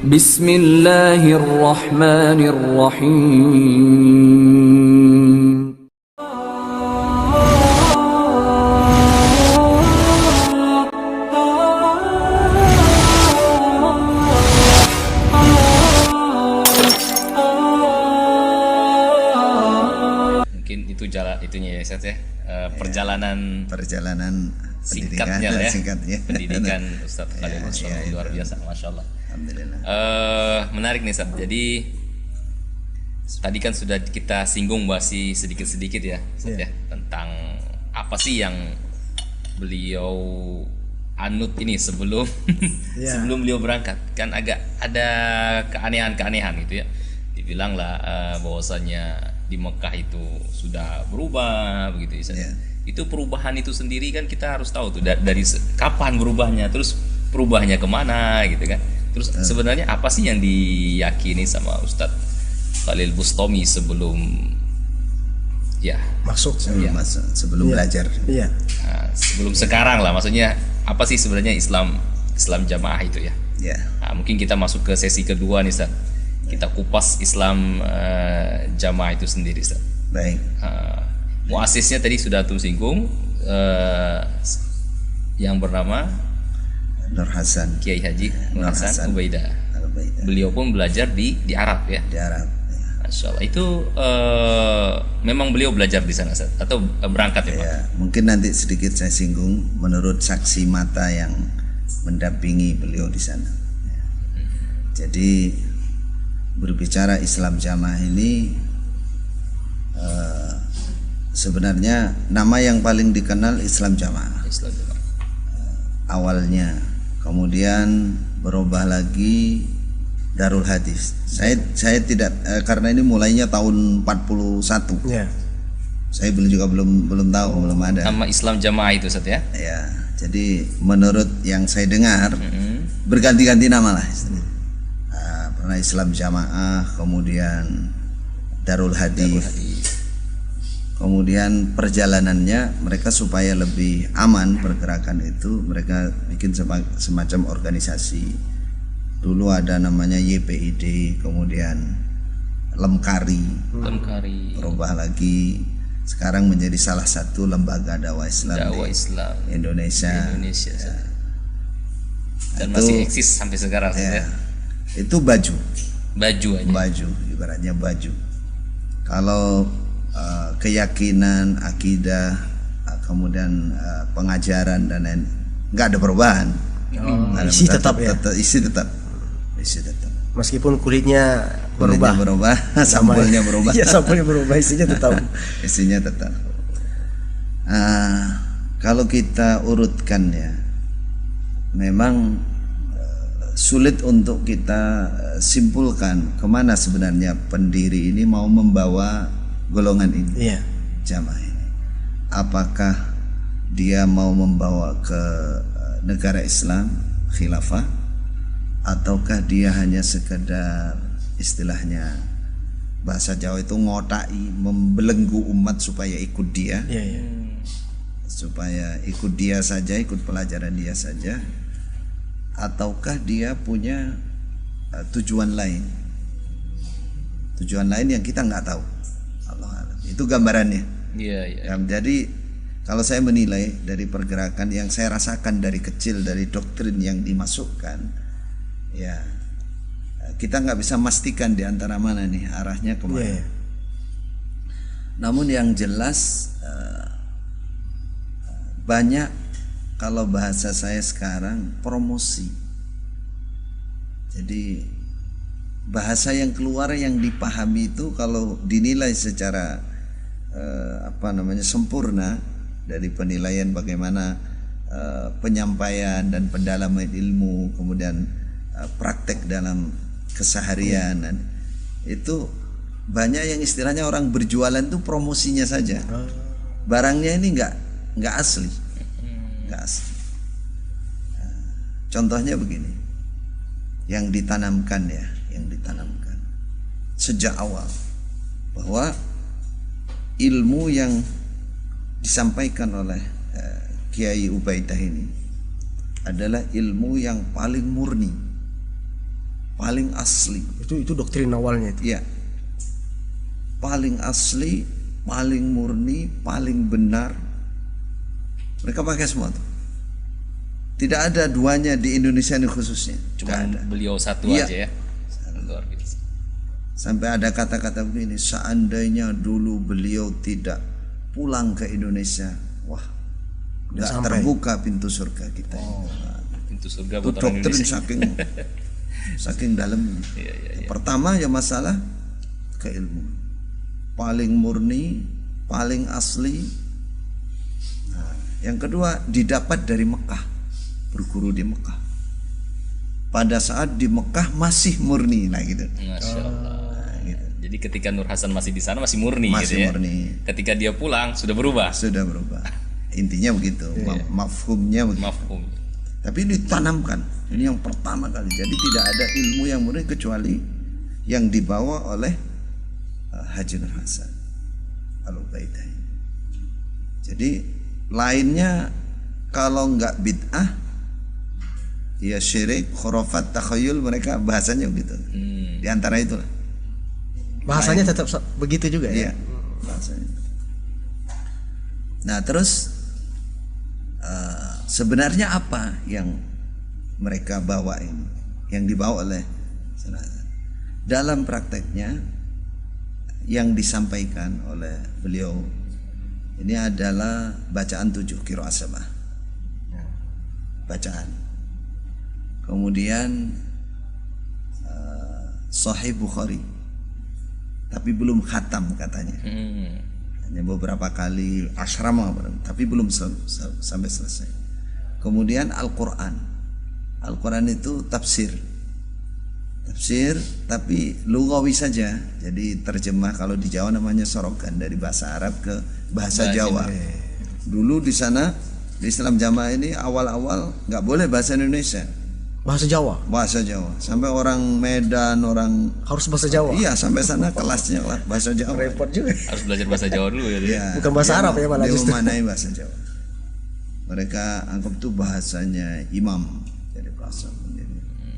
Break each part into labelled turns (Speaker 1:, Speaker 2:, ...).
Speaker 1: Bismillahirrahmanirrahim.
Speaker 2: Mungkin itu itunya ya Ustaz ya, perjalanan
Speaker 3: singkatnya
Speaker 2: lah ya,
Speaker 3: singkatnya.
Speaker 2: pendidikan Ustaz Khalil Bustami luar biasa, masya Allah.
Speaker 3: Alhamdulillah.
Speaker 2: Menarik nih Ustaz. Jadi tadi kan sudah kita singgung bahasi sedikit-sedikit ya Ustaz ya, tentang apa sih yang beliau anut ini sebelum sebelum beliau berangkat. Kan agak ada keanehan gitu ya. Dibilang lah bahwasanya di Mekah itu sudah berubah begitu Ustaz. Itu perubahan itu sendiri kan kita harus tahu tuh dari kapan berubahnya, terus perubahannya kemana gitu kan. Terus sebenarnya apa sih yang diyakini sama Ustadz Khalil Bustami sebelum
Speaker 3: sebelum belajar.
Speaker 4: Iya.
Speaker 2: Nah, sebelum sekarang lah, maksudnya apa sih sebenarnya Islam jamaah itu ya?
Speaker 3: Ya.
Speaker 2: Nah, mungkin kita masuk ke sesi kedua nih Ustaz. Kita kupas Islam jamaah itu sendiri Ustaz.
Speaker 3: Baik.
Speaker 2: Muasisnya tadi sudah antum singgung, yang bernama
Speaker 3: Nur Hasan,
Speaker 2: Kiai Haji Nur Hasan Ubaidah. Beliau pun belajar di Arab ya.
Speaker 3: Di Arab.
Speaker 2: Masya Allah. Itu memang beliau belajar di sana Ustaz, atau berangkat ya Pak?
Speaker 3: Ya, mungkin nanti sedikit saya singgung menurut saksi mata yang mendampingi beliau di sana. Jadi berbicara Islam jamaah ini sebenarnya nama yang paling dikenal Islam jamaah.
Speaker 2: Islam jamaah.
Speaker 3: Awalnya, kemudian berubah lagi Darul Hadis. Saya tidak karena ini mulainya tahun 41.
Speaker 4: Ya.
Speaker 3: Saya belum tahu, belum ada.
Speaker 2: Nama Islam jamaah itu Ustaz ya?
Speaker 3: Ya, jadi menurut yang saya dengar berganti-ganti nama lah. Pernah Islam jamaah, kemudian Darul Hadis. Kemudian perjalanannya mereka supaya lebih aman pergerakan itu, mereka bikin semacam organisasi. Dulu ada namanya YPID, kemudian Lemkari, berubah lagi, sekarang menjadi salah satu lembaga dakwah Islam Indonesia.
Speaker 2: Ya. Dan masih eksis sampai sekarang ya.
Speaker 3: Itu baju
Speaker 2: aja.
Speaker 3: Ibaratnya baju. Kalau keyakinan, akidah, kemudian pengajaran dan lain, nggak ada perubahan.
Speaker 4: Isi tetap ya.
Speaker 3: Isi tetap.
Speaker 4: Meskipun kulitnya berubah,
Speaker 3: sampulnya berubah.
Speaker 4: Iya, sampulnya berubah, isinya tetap.
Speaker 3: Isinya tetap. Kalau kita urutkan ya, memang sulit untuk kita simpulkan kemana sebenarnya pendiri ini mau membawa golongan ini, jamaah ini. Apakah dia mau membawa ke negara Islam, khilafah, ataukah dia hanya sekedar istilahnya bahasa Jawa itu ngotai, membelenggu umat supaya ikut dia, supaya ikut dia saja, ikut pelajaran dia saja, ataukah dia punya tujuan lain yang kita nggak tahu. Allah alam. Itu gambarannya.
Speaker 2: Iya.
Speaker 3: Jadi kalau saya menilai dari pergerakan yang saya rasakan dari kecil, dari doktrin yang dimasukkan, ya kita nggak bisa memastikan di antara mana nih arahnya kemana. Namun yang jelas banyak, kalau bahasa saya sekarang, promosi. Jadi bahasa yang keluar yang dipahami itu kalau dinilai secara sempurna dari penilaian bagaimana penyampaian dan pendalaman ilmu, kemudian praktek dalam keseharian, itu banyak yang istilahnya orang berjualan tuh promosinya saja. Barangnya ini nggak asli. Contohnya begini, yang ditanamkan sejak awal bahwa ilmu yang disampaikan oleh Kiai Ubaidah ini adalah ilmu yang paling murni, paling asli.
Speaker 4: Itu doktrin awalnya itu.
Speaker 3: Ya, paling asli, paling murni, paling benar. Mereka pakai semua tuh. Tidak ada duanya di Indonesia ini khususnya.
Speaker 2: Cuma beliau satu
Speaker 3: Iya.
Speaker 2: aja ya. Luar biasa.
Speaker 3: Sampai ada kata-kata begini, seandainya dulu beliau tidak pulang ke Indonesia, wah, nggak
Speaker 4: sampai.
Speaker 3: terbuka pintu surga kita.
Speaker 2: Pintu surga
Speaker 3: Itu
Speaker 2: buat orang
Speaker 3: doktrin
Speaker 2: Indonesia.
Speaker 3: saking dalamnya.
Speaker 2: Iya.
Speaker 3: Pertama ya masalah keilmuan, paling murni, paling asli. Nah, yang kedua didapat dari Mekah, berguru di Mekah. Pada saat di Mekah masih murni, nah gitu.
Speaker 2: Masya Allah.
Speaker 3: Gitu.
Speaker 2: Jadi ketika Nur Hasan masih di sana masih murni
Speaker 3: Masih
Speaker 2: gitu ya.
Speaker 3: murni.
Speaker 2: Ketika dia pulang sudah berubah.
Speaker 3: Sudah berubah. Intinya begitu, mafhumnya begitu.
Speaker 2: Mafhum.
Speaker 3: Tapi ditanamkan. Ini yang pertama kali. Jadi tidak ada ilmu yang murni kecuali yang dibawa oleh Haji Nur Hasan Al-Ubaidai. Jadi lainnya kalau nggak bid'ah, ya syirik, khurafat, takhayul, mereka bahasanya begitu. Di antara itulah.
Speaker 4: Bahasanya tetap begitu juga
Speaker 3: Iya,
Speaker 4: ya.
Speaker 3: bahasanya. Nah terus sebenarnya apa yang mereka bawa ini, yang dibawa oleh dalam prakteknya yang disampaikan oleh beliau ini adalah bacaan 7 qiraat sabah, bacaan. Kemudian Sahih Bukhari, tapi belum khatam katanya. Hanya beberapa kali asrama, tapi belum sampai selesai. Kemudian Al-Quran. Al-Quran itu tafsir, tapi lugawi saja. Jadi terjemah, kalau di Jawa namanya sorogan, dari bahasa Arab ke bahasa Jawa. Dulu di sana di Islam Jamaah ini awal-awal nggak boleh bahasa Indonesia,
Speaker 4: Bahasa Jawa.
Speaker 3: bahasa Jawa. Sampai orang Medan, orang
Speaker 4: Harus bahasa Jawa.
Speaker 3: iya sampai sana kelasnya bahasa Jawa.
Speaker 4: Repot juga.
Speaker 2: Harus belajar bahasa Jawa dulu ya.
Speaker 3: Ya,
Speaker 4: Bukan bahasa Arab ya malah
Speaker 3: dia
Speaker 4: justru.
Speaker 3: memanai bahasa Jawa. Mereka anggap itu bahasanya imam, jadi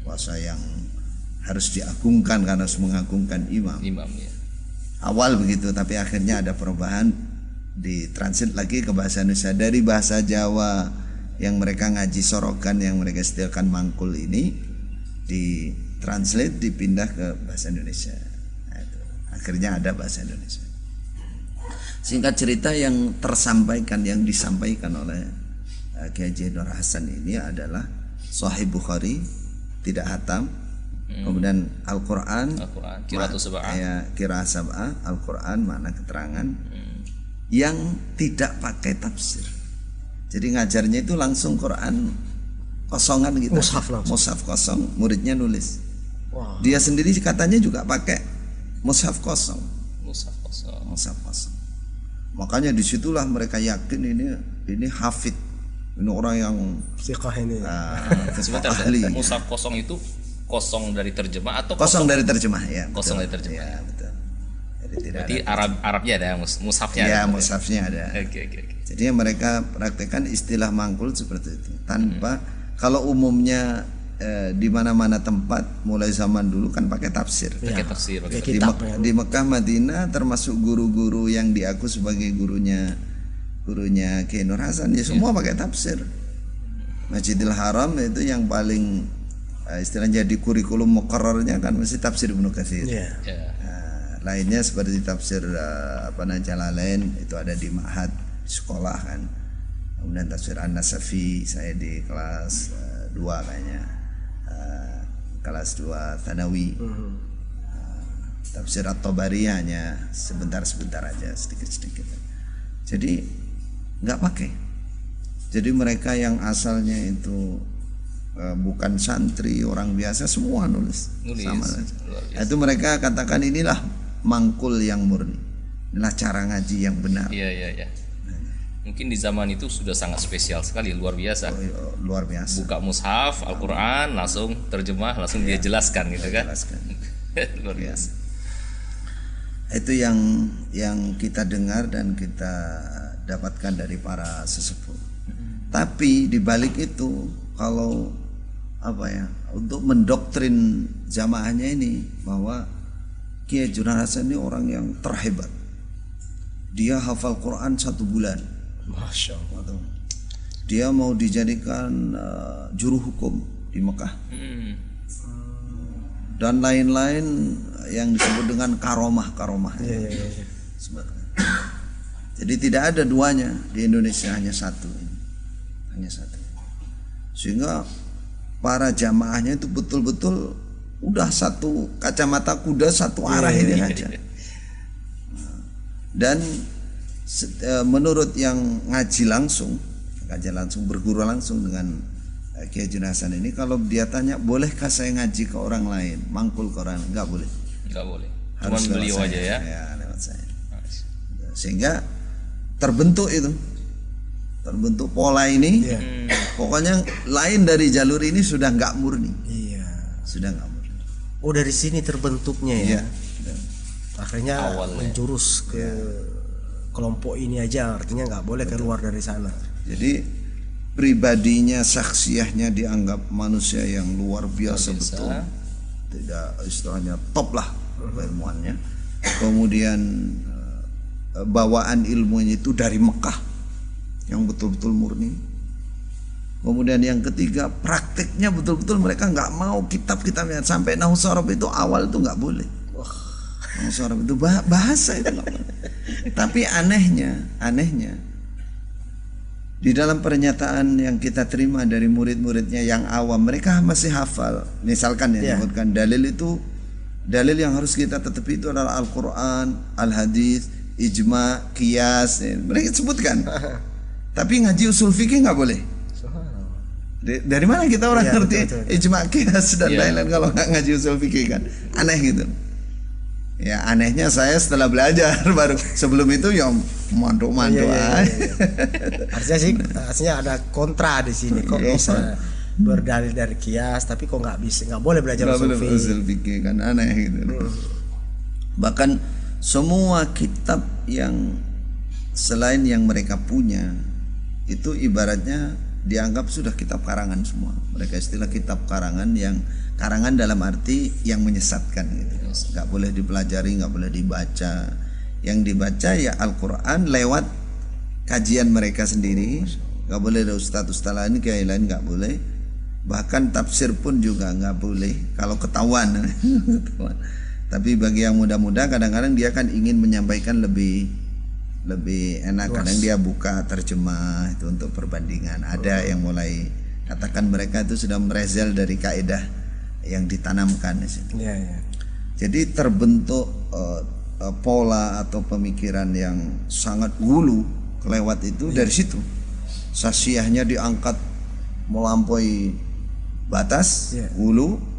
Speaker 3: bahasa yang harus diagungkan karena harus mengagungkan imam.
Speaker 2: Imam ya.
Speaker 3: Awal begitu, tapi akhirnya ada perubahan, ditranslate lagi ke bahasa Indonesia. Dari bahasa Jawa yang mereka ngaji sorogan, yang mereka sediakan mangkul ini, ditranslate, dipindah ke bahasa Indonesia. Nah, itu. Akhirnya ada bahasa Indonesia. Singkat cerita, yang tersampaikan, yang disampaikan oleh Kiai Haji Nur Hasan ini adalah Sahih Bukhari, tidak hatam. Kemudian Al-Quran,
Speaker 2: Qira'atu sab'ah.
Speaker 3: ya, Qira'ah sab'ah, Al-Quran makna keterangan yang tidak pakai tafsir. Jadi ngajarnya itu langsung Quran kosongan gitu.
Speaker 4: Mushaf langsung.
Speaker 3: Mushaf kosong, muridnya nulis.
Speaker 4: Wah.
Speaker 3: Dia sendiri katanya juga pakai mushaf kosong.
Speaker 2: Mushaf kosong.
Speaker 3: Mushaf kosong. Makanya disitulah mereka yakin ini hafid, ini orang yang
Speaker 4: Siqah ini.
Speaker 2: Sebentar,
Speaker 3: ahli.
Speaker 2: mushaf kosong itu kosong dari terjemah atau
Speaker 3: Kosong dari terjemah ya.
Speaker 2: Kosong
Speaker 3: betul.
Speaker 2: dari terjemah.
Speaker 3: Ya, betul. Jadi tidak
Speaker 2: Berarti Arabnya ada, mushafnya
Speaker 3: ada. Ya,
Speaker 2: ada.
Speaker 3: mushafnya ada.
Speaker 2: Oke.
Speaker 3: Jadi mereka praktekkan istilah mangkul seperti itu. Tanpa kalau umumnya di mana-mana tempat mulai zaman dulu kan pakai tafsir.
Speaker 2: Pakai tafsir, pakai
Speaker 3: Di,
Speaker 4: kitab,
Speaker 3: di Mekah, Madinah, termasuk guru-guru yang diaku sebagai gurunya Kiai Nur Hasan, ya semua pakai tafsir. Masjidil Haram itu yang paling istilahnya di kurikulum muqarrarnya kan mesti tafsir Ibnu Katsir.
Speaker 4: Iya.
Speaker 2: Ya.
Speaker 3: Lainnya seperti tafsir Jalalain itu ada di ma'had sekolah kan. Kemudian tafsir An-Nasafi saya di kelas 2 kayaknya, kelas 2 Thanawi. Tafsir At-Tabari hanya sebentar-sebentar aja, sedikit-sedikit. Jadi nggak pakai. Jadi mereka yang asalnya itu bukan santri, orang biasa, semua nulis. Sama saja. Itu mereka katakan inilah mangkul yang murni, inilah cara ngaji yang benar.
Speaker 2: Iya. Mungkin di zaman itu sudah sangat spesial sekali, luar biasa.
Speaker 3: Luar biasa.
Speaker 2: Buka mushaf Al-Quran, langsung terjemah, langsung dia jelaskan gitu kan.
Speaker 3: Jelaskan.
Speaker 2: Luar biasa.
Speaker 3: Itu yang kita dengar dan kita dapatkan dari para sesepuh. Tapi di balik itu, kalau apa ya, untuk mendoktrin jamaahnya ini bahwa Kiai Junan Hasan ini orang yang terhebat. Dia hafal Quran 1 bulan.
Speaker 4: Masya Allah.
Speaker 3: Dia mau dijadikan juru hukum di Mekah dan lain-lain yang disebut dengan karomah.
Speaker 4: Iya.
Speaker 3: Jadi tidak ada duanya di Indonesia, hanya satu. Sehingga para jamaahnya itu betul-betul udah satu kacamata kuda, satu arah ini aja. Dan menurut yang ngaji langsung berguru langsung dengan Kiai Junan Hasan ini, kalau dia tanya bolehkah saya ngaji ke orang lain, mangkul ke orang, nggak boleh. Cuman
Speaker 2: beliau aja ya.
Speaker 3: Lewat saya. Sehingga terbentuk pola ini. Pokoknya lain dari jalur ini sudah nggak murni.
Speaker 4: Iya.
Speaker 3: Sudah nggak murni.
Speaker 4: Oh, dari sini terbentuknya ya.
Speaker 3: Iya.
Speaker 4: Akhirnya
Speaker 2: Awalnya.
Speaker 4: menjurus ke kelompok ini aja, artinya nggak boleh keluar dari sana.
Speaker 3: Jadi pribadinya, saksiahnya dianggap manusia yang luar biasa betul. Tidak, istilahnya top lah ilmuannya. Kemudian bawaan ilmunya itu dari Mekah yang betul-betul murni. Kemudian yang ketiga, prakteknya betul-betul mereka nggak mau kitab-kitabnya, sampai Nahwu Shorof itu awal itu nggak boleh. Nahwu Shorof itu bahasa itu nggak boleh. Tapi anehnya di dalam pernyataan yang kita terima dari murid-muridnya yang awam, mereka masih hafal. Misalkan disebutkan dalil yang harus kita tetapi itu adalah Al-Quran, Al-Hadis, Ijma, Qiyas. Mereka sebutkan. Tapi ngaji usul fikih nggak boleh. Dari mana kita orang ngerti betul. Ijma, Qiyas dan lain-lain kalau nggak ngaji usul fikih kan? Aneh gitu. Ya anehnya saya setelah belajar baru, sebelum itu ya mantuk-mantuk aja.
Speaker 4: Artinya ada kontra di sini. Kok bisa berdalil dari kias tapi kok nggak boleh belajar
Speaker 3: usul fikih kan, aneh gitu. Bahkan semua kitab yang selain yang mereka punya itu ibaratnya dianggap sudah kitab karangan semua. Mereka istilah kitab karangan, yang karangan dalam arti yang menyesatkan gitu. Nggak boleh dipelajari, nggak boleh dibaca. Yang dibaca ya Al-Quran lewat kajian mereka sendiri. Nggak boleh ada ustadz lain, kiai lain nggak boleh. Bahkan tafsir pun juga nggak boleh kalau ketahuan. Tapi bagi yang muda-muda kadang-kadang dia kan ingin menyampaikan lebih enak. Kadang dia buka terjemah itu untuk perbandingan. Ada yang mulai katakan mereka itu sudah merezel dari kaidah yang ditanamkan di situ. Jadi terbentuk pola atau pemikiran yang sangat hulu kelewat itu dari situ. Sasiahnya diangkat melampaui batas, hulu.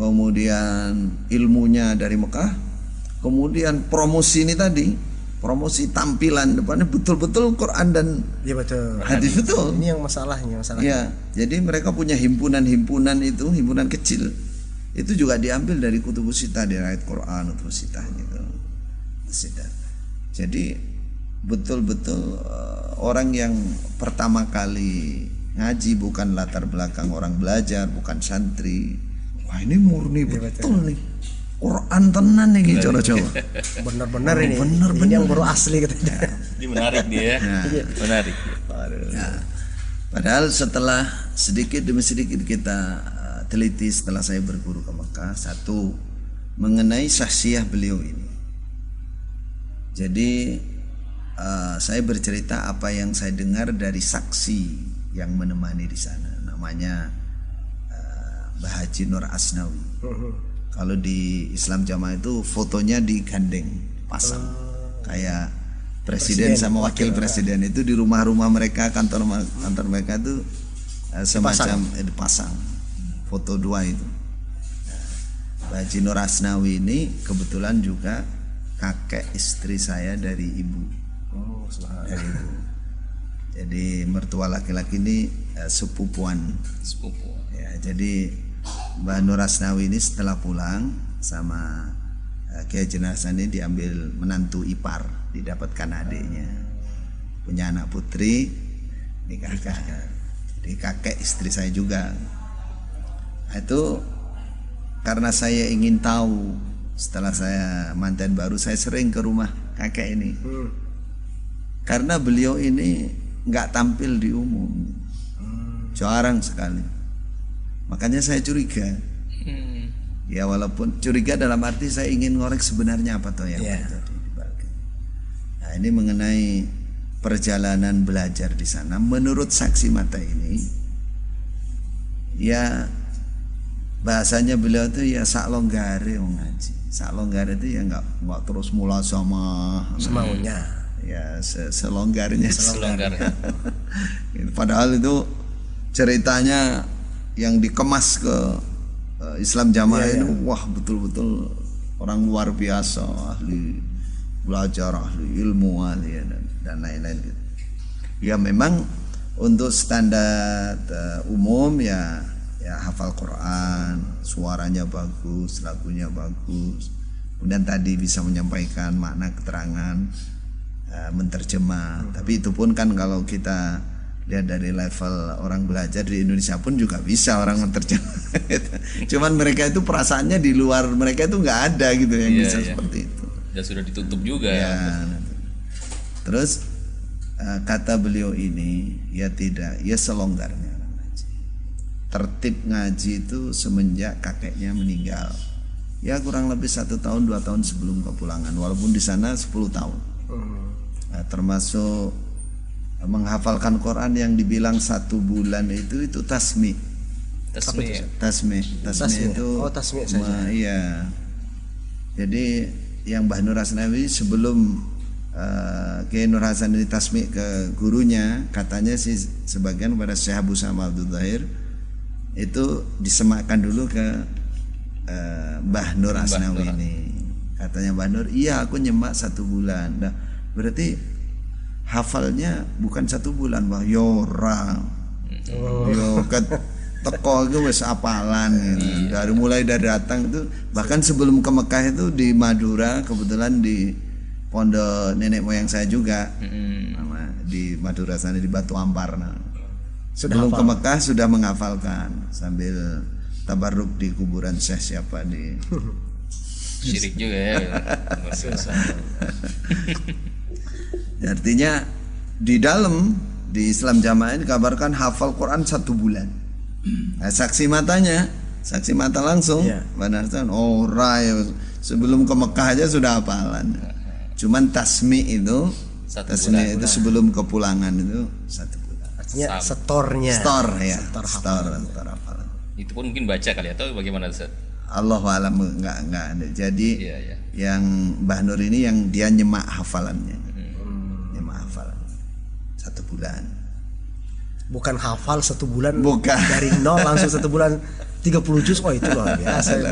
Speaker 3: Kemudian ilmunya dari Mekah. Kemudian promosi ini tadi, promosi tampilan depannya betul-betul Quran dan hadis betul.
Speaker 4: Ini yang masalahnya.
Speaker 3: Ya, jadi mereka punya himpunan itu, himpunan kecil. Itu juga diambil dari kutubus sitah, dari ayat Quran, kutubus sitah gitu. Jadi betul-betul orang yang pertama kali ngaji bukan latar belakang orang belajar, bukan santri. Wah, ini murni betul nih. Quran tenan nih gitu coba.
Speaker 4: Benar-benar ini. Ini yang baru asli katanya.
Speaker 2: Ini menarik dia. Menarik.
Speaker 3: Padahal setelah sedikit demi sedikit kita teliti setelah saya berguru ke Mekah, satu mengenai sahsiah beliau ini. Jadi saya bercerita apa yang saya dengar dari saksi yang menemani di sana. Namanya Mbah Haji Nur Asnawi. Kalau di Islam Jamaah itu fotonya digandeng, pasang kayak presiden sama wakil presiden itu di rumah-rumah mereka, kantor mereka itu semacam dipasang foto dua itu. Mbah Haji Nur Asnawi ini kebetulan juga kakek istri saya dari ibu. Dari ibu. Jadi mertua laki-laki ini sepupuan. Ya, jadi Mbah Nur Asnawi ini setelah pulang sama Kiai Junan Hasan ini diambil menantu ipar, didapatkan adiknya, punya anak putri, nikahkan. Jadi kakek istri saya juga. Itu karena saya ingin tahu, setelah saya mantan baru saya sering ke rumah kakek ini. Karena beliau ini nggak tampil di umum, jarang sekali. Makanya saya curiga. Ya walaupun curiga dalam arti saya ingin ngorek sebenarnya apa toh yang terjadi di balik. Nah ini mengenai perjalanan belajar di sana. Menurut saksi mata ini, ya bahasanya beliau itu ya sak longgare wong ngaji. Sak longgare itu ya nggak terus mula sama
Speaker 4: semaunya.
Speaker 3: Ya selonggarnya.
Speaker 2: Selonggar.
Speaker 3: Padahal itu ceritanya yang dikemas ke Islam Jamaah ini wah betul-betul orang luar biasa, ahli belajar, ahli ilmu, ahli dan lain-lain gitu. Ya memang untuk standar umum ya hafal Quran, suaranya bagus, lagunya bagus. Kemudian tadi bisa menyampaikan makna keterangan, menterjemah. Tapi itu pun kan kalau kita lihat dari level orang belajar di Indonesia pun juga bisa orang menterjemah. Cuman mereka itu perasaannya di luar mereka itu nggak ada gitu yang bisa seperti itu.
Speaker 2: Dan sudah ditutup juga.
Speaker 3: Terus kata beliau ini ya tidak, ya selonggarnya orang ngaji. Tertib ngaji itu semenjak kakeknya meninggal. Ya kurang lebih 1 tahun 2 tahun sebelum kepulangan. Walaupun di sana 10 tahun. Nah, termasuk menghafalkan Quran yang dibilang 1 bulan itu tasmi. Tasmi itu
Speaker 4: tasmi saja.
Speaker 3: Iya. Jadi yang Mbah Nur Hasnawi sebelum Kiai Nur Hasan ini tasmi ke gurunya, katanya sih sebagian pada Syekh Abu Sama Abdul Zahir itu disemakkan dulu ke Mbah Nur Hasnawi ini. Katanya Mbah Nur, iya aku nyemak 1 bulan. Nah, berarti hafalnya bukan 1 bulan, Mbah. Yora. Yo teko itu wis apalan gitu. Dari mulai dari datang itu bahkan sebelum ke Mekah itu di Madura, kebetulan di pondok nenek moyang saya juga. Di Madura sana di Batu Ampar. Nah. Sebelum ke Mekah sudah menghafalkan sambil tabarruk di kuburan Syekh siapa di
Speaker 2: syirik juga ya.
Speaker 3: Artinya di dalam di Islam Jamaah ini dikabarkan hafal Quran 1 bulan. Nah, saksi mata langsung benar kan sebelum ke Mekah aja sudah hafalan. Cuman tasmi itu sebelum kepulangan itu 1 bulan.
Speaker 4: Artinya setornya.
Speaker 3: Setor hafalan.
Speaker 2: Itu pun mungkin baca kali atau bagaimana Ustaz?
Speaker 3: Allahu alam enggak ada. Jadi yang Mbah Nur ini yang dia nyemak hafalannya. Nyemak hafalan 1 bulan.
Speaker 4: Bukan hafal 1 bulan.
Speaker 3: Bukan.
Speaker 4: Dari nol langsung 1 bulan 30 juz. Oh itu luar biasa.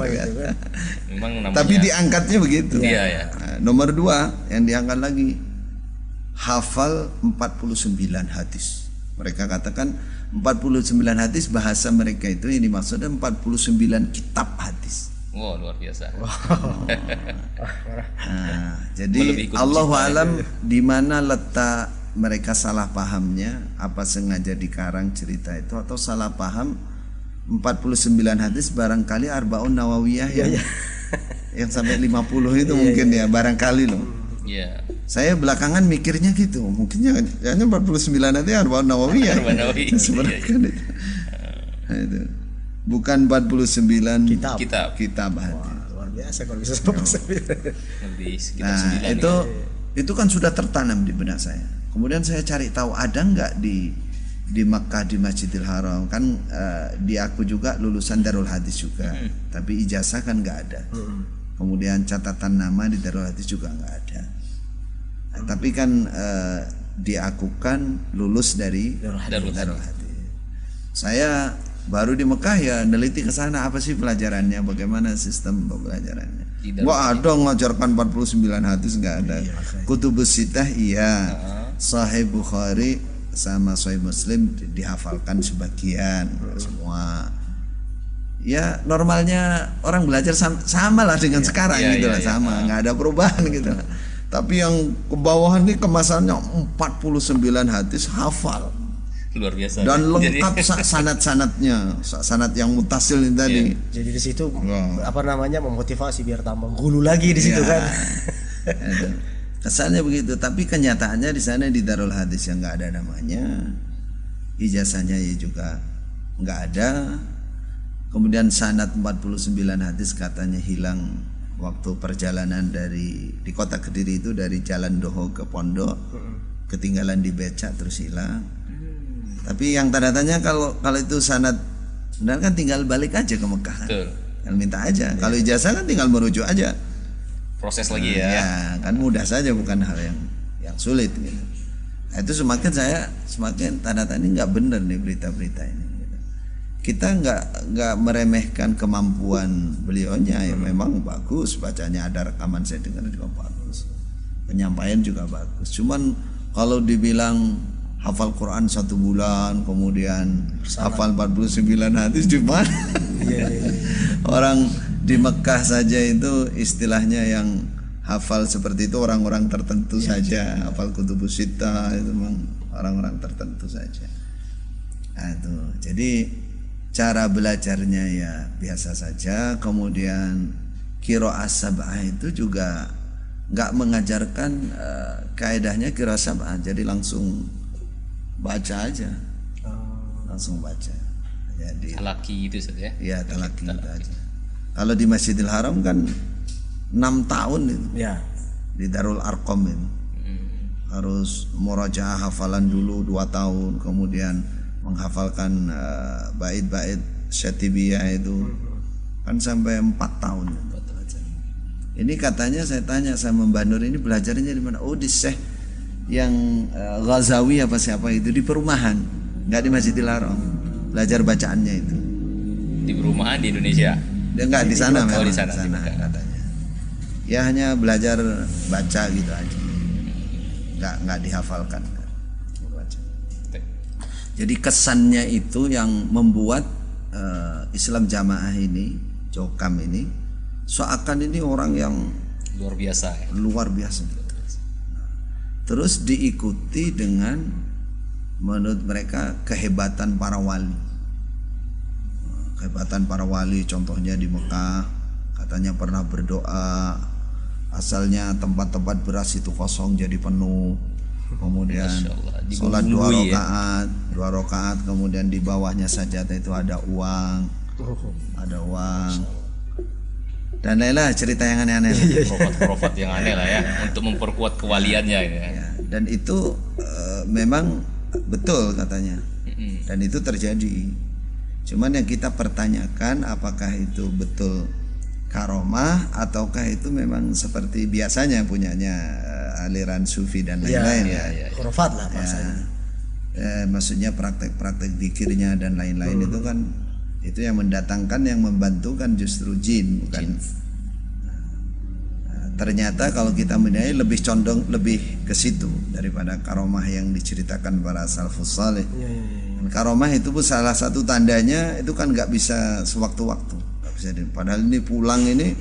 Speaker 2: Memang namanya.
Speaker 3: Tapi diangkatnya begitu.
Speaker 2: Iya.
Speaker 3: Nah, nomor 2 yang diangkat lagi hafal 49 hadis. Mereka katakan 49 hadis, bahasa mereka itu yang dimaksudnya 49 kitab hadis.
Speaker 2: Wow, luar biasa.
Speaker 3: Nah, jadi Allahu alam di mana letak mereka salah pahamnya, apa sengaja dikarang cerita itu atau salah paham 49 hadis barangkali Arbaun Nawawiyah yang sampai 50 itu mungkin ya barangkali loh.
Speaker 2: Iya.
Speaker 3: Saya belakangan mikirnya gitu, mungkin hanya 49 nanti Arbaun Nawawiyah. Sebenarnya itu. Bukan 49 kitab hadis.
Speaker 4: Luar biasa kalau bisa sampai
Speaker 2: lebih sekitar 9.
Speaker 3: Nah, itu kan sudah tertanam di benak saya. Kemudian saya cari tahu ada nggak di Makkah di Masjidil Haram kan di aku juga lulusan Darul Hadis juga, tapi ijazah kan nggak ada. Kemudian catatan nama di Darul Hadis juga nggak ada. Nah, tapi kan di aku kan lulus dari Darul Hadis. Saya baru di Mekah ya neliti ke sana apa sih pelajarannya, bagaimana sistem pembelajarannya. Wah ada ngajarkan 49 hadis nggak ada. Kutubus Sittah Sahih Bukhari sama Sahih Muslim dihafalkan sebagian, semua. Ya normalnya orang belajar sama lah dengan sekarang gitu lah, sama, nggak ada perubahan gitu. Tapi yang ke bawah ini kemasannya 49 hadis hafal.
Speaker 2: luar biasa.
Speaker 3: dan
Speaker 2: Jadi
Speaker 3: lengkap sanad-sanadnya, sanad yang mutasil ini tadi.
Speaker 4: Jadi di situ
Speaker 3: Wow.
Speaker 4: apa namanya memotivasi biar tambah gulu lagi di situ
Speaker 3: Ya.
Speaker 4: kan.
Speaker 3: Aduh. Kesannya begitu, tapi kenyataannya di sana di Darul Hadis yang nggak ada namanya, ijazahnya ya juga nggak ada. Kemudian sanad 49 hadis katanya hilang waktu perjalanan di kota Kediri itu, dari Jalan Doho ke Pondok, ketinggalan di becak terus hilang. Tapi yang tanda tanya kalau itu sanad benar kan tinggal balik aja ke Mekah kan?
Speaker 2: betul.
Speaker 3: Tinggal minta aja. Kalau ijazah kan tinggal merujuk aja.
Speaker 2: Proses lagi ya.
Speaker 3: Ya kan mudah saja, bukan hal yang sulit gitu. Nah, itu semakin tanda tanya nggak benar nih berita-berita ini gitu. Kita nggak meremehkan kemampuan beliaunya, ya memang bagus, bacanya ada rekaman saya dengar juga bagus, penyampaian juga bagus. Cuman kalau dibilang hafal Quran 1 bulan kemudian hafal 49 hadis cuma orang di Mekah saja itu istilahnya yang hafal seperti itu orang-orang tertentu saja, hafal kutubus sittah itu memang orang-orang tertentu saja. Nah, itu. Jadi cara belajarnya ya biasa saja. Kemudian qiraah sab'ah itu juga nggak mengajarkan kaidahnya qiraah sab'ah, jadi langsung baca aja, langsung baca. Jadi
Speaker 2: Talaki itu saja.
Speaker 3: ya talaki itu aja. Kalau di Masjidil Haram kan 6 tahun itu
Speaker 4: Ya.
Speaker 3: di Darul Arqam itu harus murajaah hafalan dulu 2 tahun, kemudian menghafalkan bait-bait Syatibiyah itu kan sampai 4 tahun. Ini katanya saya tanya sama Mbak Nur, ini belajarnya di mana? Oh di Syekh yang Ghazawi apa siapa itu, di perumahan, nggak di Masjidil Haram. Belajar bacaannya itu.
Speaker 2: Di perumahan di Indonesia.
Speaker 3: Dia nggak di sana,
Speaker 2: Oh,
Speaker 3: memang
Speaker 2: di sana, di Mekah.
Speaker 3: katanya. Ya hanya belajar baca gitu aja, nggak dihafalkan. Baca. Jadi kesannya itu yang membuat Islam Jamaah ini, Jokam ini, seakan ini orang yang
Speaker 2: Luar biasa ya.
Speaker 3: luar biasa. Terus diikuti dengan menurut mereka kehebatan para wali. Kehebatan para wali contohnya di Mekah katanya pernah berdoa, asalnya tempat-tempat beras itu kosong jadi penuh. Kemudian
Speaker 2: Masya Allah,
Speaker 3: sholat
Speaker 2: dibumbui
Speaker 3: 2 rakaat, kemudian di bawahnya sajadah itu ada uang, dan lain-lain cerita yang aneh-aneh.
Speaker 2: Profat-profat yang aneh lah ya, untuk memperkuat kewaliannya gitu ya.
Speaker 3: Ya, dan itu memang betul katanya, dan itu terjadi. Cuman yang kita pertanyakan apakah itu betul karomah ataukah itu memang seperti biasanya punyanya aliran sufi dan lain-lain ya.
Speaker 4: Khurafat lah bahasanya.
Speaker 3: Maksudnya praktek-praktek zikirnya dan lain-lain itu kan itu yang mendatangkan, yang membantu kan justru jin, bukan. Ternyata kalau kita menilai lebih condong lebih ke situ daripada karomah yang diceritakan para salafus saleh. Karomah itu pun salah satu tandanya itu kan nggak bisa sewaktu-waktu, nggak bisa. Padahal ini pulang ini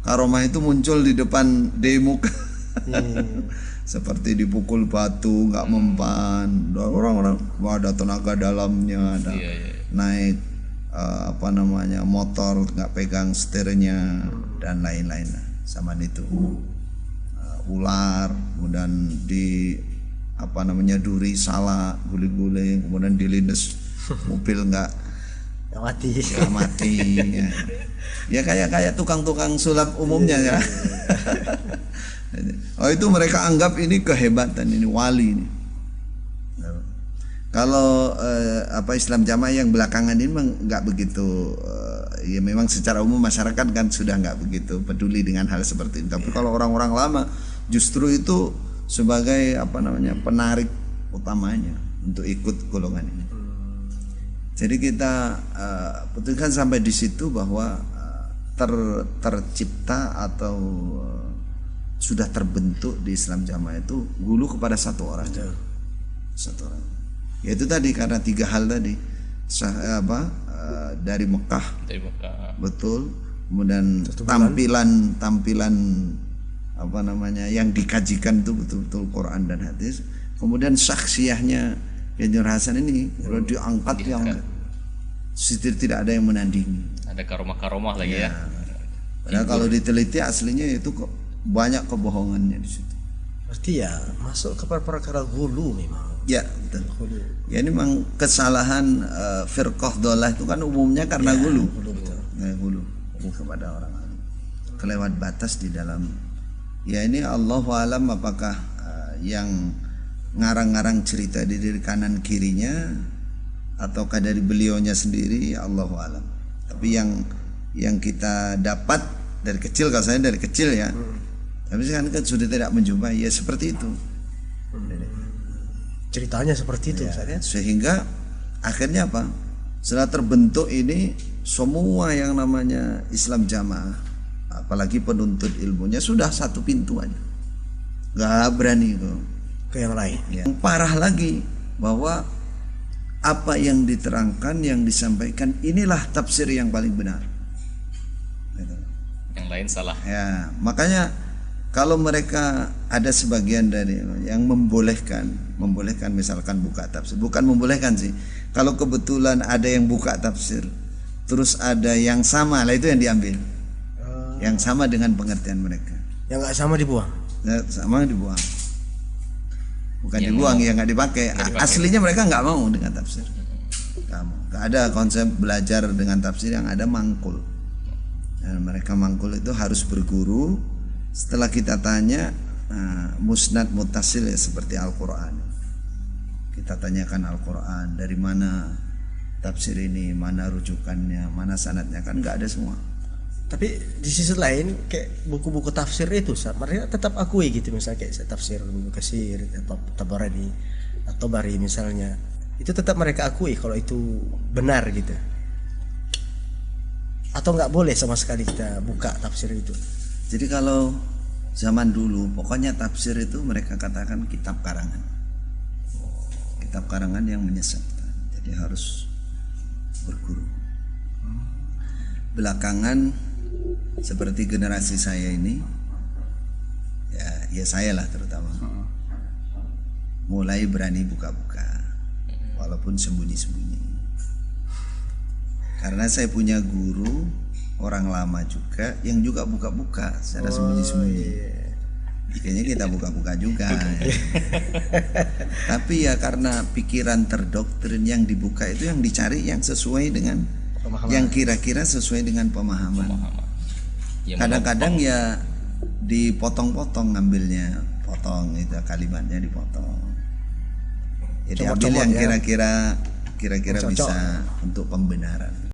Speaker 3: karomah itu muncul di depan demo seperti dipukul batu nggak mempan, orang-orang ada tenaga dalamnya, ada naik motor nggak pegang setirnya dan lain-lain sama itu ular, kemudian di duri salah guling-guling, kemudian dilindas mobil nggak mati ya kayak tukang-tukang sulap umumnya ya. Oh itu mereka anggap ini kehebatan, ini wali ini. Kalau Islam Jamaah yang belakangan ini nggak begitu, ya memang secara umum masyarakat kan sudah nggak begitu peduli dengan hal seperti itu. Tapi kalau orang-orang lama justru itu sebagai penarik utamanya untuk ikut golongan ini. Jadi kita betulkan sampai di situ bahwa tercipta atau sudah terbentuk di Islam Jamaah itu gulu kepada satu orang. Satu orang. Yaitu tadi karena 3 hal tadi. Dari Mekah. Betul. Kemudian tampilan yang dikajikan itu betul-betul Quran dan hadis. Kemudian saksiahnya Kiai Nur Hasan ini kalau diangkat yang tidak ada yang menandingi.
Speaker 2: Ada karomah-karomah lagi ya.
Speaker 3: Padahal kalau diteliti aslinya itu kok banyak kebohongannya di situ.
Speaker 4: Berarti ya masuk ke perkara gulu memang.
Speaker 3: Ya, betul. Ya ini memang kesalahan firqah dolah itu kan umumnya karena gulu. Gulu kepada orang alim. Kelewat batas di dalam. Ya ini Allahu alam apakah yang ngarang-ngarang cerita di diri kanan kirinya ataukah dari beliaunya sendiri, ya Allahu alam. Tapi yang kita dapat dari kecil, kalau saya dari kecil ya. Tapi sekarang kan sudah tidak menjumpai, ya seperti itu.
Speaker 4: Ceritanya seperti itu,
Speaker 3: Ya, sehingga akhirnya apa? Setelah terbentuk ini semua yang namanya Islam jamaah, apalagi penuntut ilmunya sudah satu pintu aja, nggak berani
Speaker 4: ke yang lain.
Speaker 3: Yang parah lagi bahwa apa yang diterangkan, yang disampaikan inilah tafsir yang paling benar.
Speaker 2: Yang lain salah.
Speaker 3: Ya, makanya kalau mereka ada sebagian dari yang membolehkan misalkan buka tafsir, bukan membolehkan sih. Kalau kebetulan ada yang buka tafsir, terus ada yang sama, lah itu yang diambil. Yang sama dengan pengertian mereka.
Speaker 4: Yang nggak sama dibuang.
Speaker 3: Nggak sama dibuang. Bukan yang dibuang, ya nggak dipakai. Aslinya mereka nggak mau dengan tafsir. Nggak ada konsep belajar dengan tafsir, yang ada mangkul. Dan mereka mangkul itu harus berguru. Setelah kita tanya musnad mutasil ya seperti Al-Quran, kita tanyakan Al-Quran dari mana tafsir ini, mana rujukannya, mana sanadnya, kan nggak ada semua.
Speaker 4: Tapi di sisi lain kayak buku-buku tafsir itu mereka tetap akui gitu, misalnya kayak tafsir Ibnu Katsir atau Tabarani atau Bari misalnya, itu tetap mereka akui kalau itu benar gitu, atau nggak boleh sama sekali kita buka tafsir itu.
Speaker 3: Jadi kalau zaman dulu pokoknya tafsir itu mereka katakan kitab karangan, kitab karangan yang menyesatkan, jadi harus berguru. Belakangan seperti generasi saya ini, ya saya lah terutama, mulai berani buka-buka walaupun sembunyi-sembunyi, karena saya punya guru orang lama juga yang juga buka-buka secara sembunyi-sembunyi. Kayaknya kita buka-buka juga. Tapi ya karena pikiran terdoktrin, yang dibuka itu yang dicari yang sesuai dengan pemahaman, yang kira-kira sesuai dengan pemahaman. Kadang-kadang ya dipotong-potong ngambilnya, potong itu kalimatnya dipotong. Ya diambil yang kira-kira bisa untuk pembenaran.